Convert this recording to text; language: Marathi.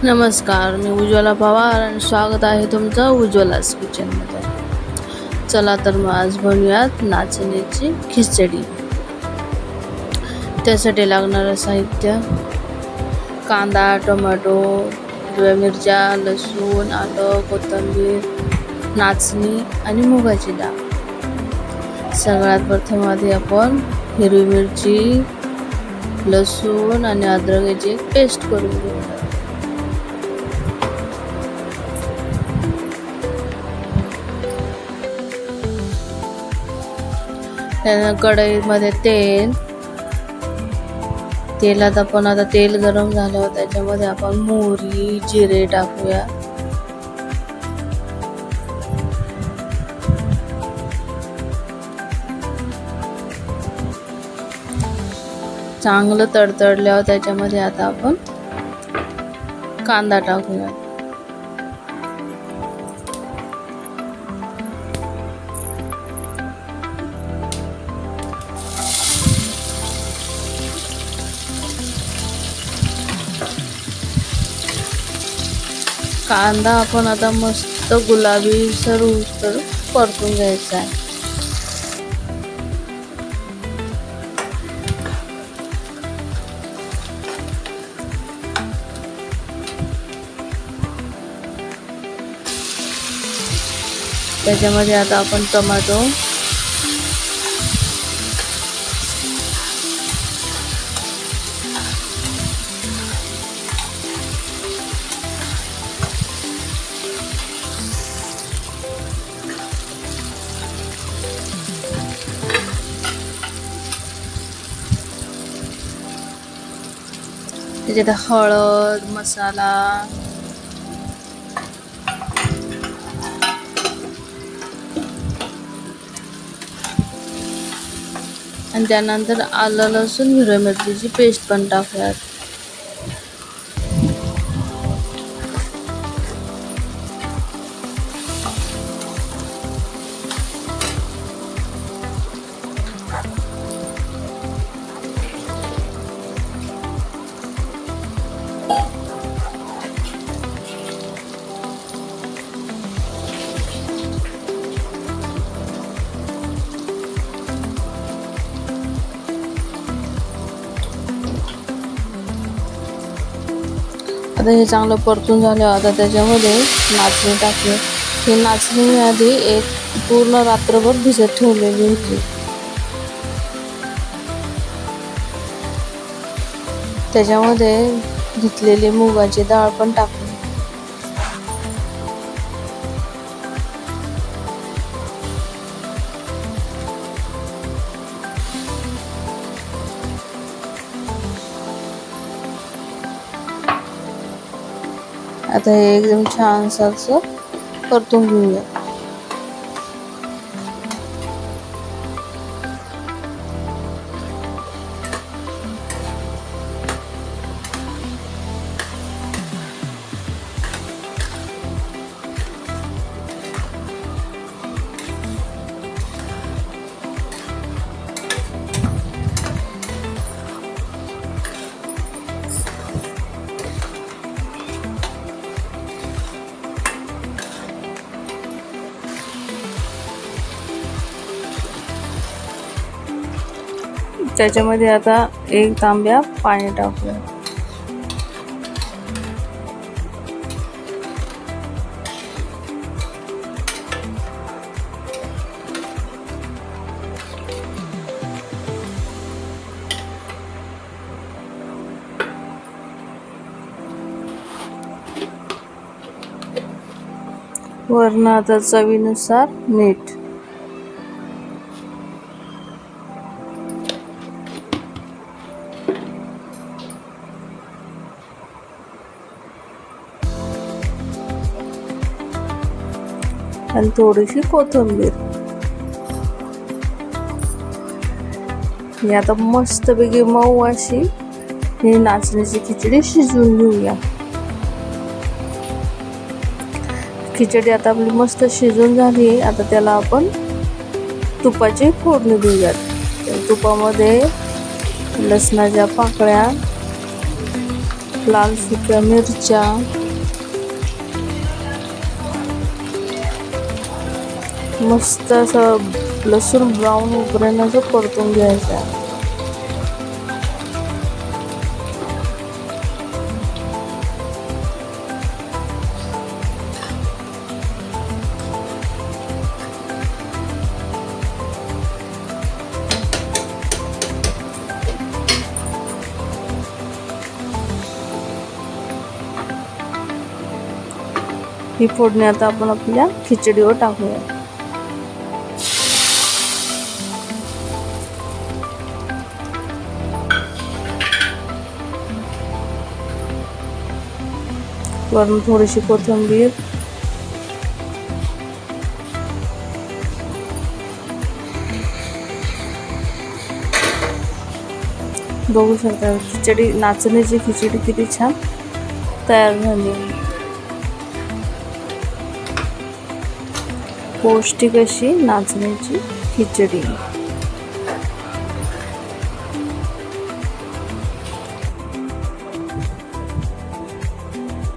नमस्कार, मी उज्ज्वला पवार आणि स्वागत आहे तुमचं उज्ज्वलास किचनमध्ये. चला तर मग आज बनवूयात नाचणीची खिचडी. त्यासाठी लागणारं साहित्य: कांदा, टोमॅटो, हिरव्या मिरच्या, लसूण, आलं, कोथिंबीर, नाचणी आणि मुगाची डाळ. सगळ्यात प्रथम आधी आपण हिरवी मिरची, लसूण आणि अद्रकाची पेस्ट करून घेऊया. त्यानंतर कढईमध्ये तेलात आपण आता तेल गरम झाल्यावर त्याच्यामध्ये आपण मोहरी, जिरे टाकूया. चांगलं तडतडल्यावर त्याच्यामध्ये आता आपण कांदा टाकूया. कांदा आपण आता मस्त गुलाबी होईस्तोवर परतून घ्यायचा आहे. त्याच्यामध्ये आता आपण टोमॅटो, त्याच्यात हळद, मसाला, आणि त्यानंतर आलं, लसूण, हिरव्या मिरचीची पेस्ट पण टाकूयात. आता हे चांगलं परतून झालं. आता त्याच्यामध्ये नाचणी टाकली. ही नाचणी मी आधी एक पूर्ण रात्रभर भिजत ठेवलेली होती. त्याच्यामध्ये घेतलेली मुगाची डाळ पण टाकली. आता हे एकदम छान असं परतून घेऊया. त्याच्यामध्ये आता एक तांब्या पाणी टाकूया. वरून आता चवीनुसार मीठ. आणि थोडीशी कोथिंबीर. ही आता मस्तपैकी मऊ अशी ही नाचणीची खिचडी शिजवून घेऊया. खिचडी आता आपली मस्त शिजून झाली. आता त्याला आपण तुपाची फोडणी देऊयात. तुपामध्ये लसणाच्या पाकळ्या, लाल सुक्या मिरच्या, मस्त असं लसूण ब्राऊन होईपर्यंत असं परतून घ्यायचं आहे. ही फोडणी आता आपण आपल्या खिचडीवर टाकूया. वरून थोडीशी कोथिंबीर, बघू शकता खिचडी, नाचणीची खिचडी किती छान तयार झाली. पौष्टिक अशी नाचणीची खिचडी.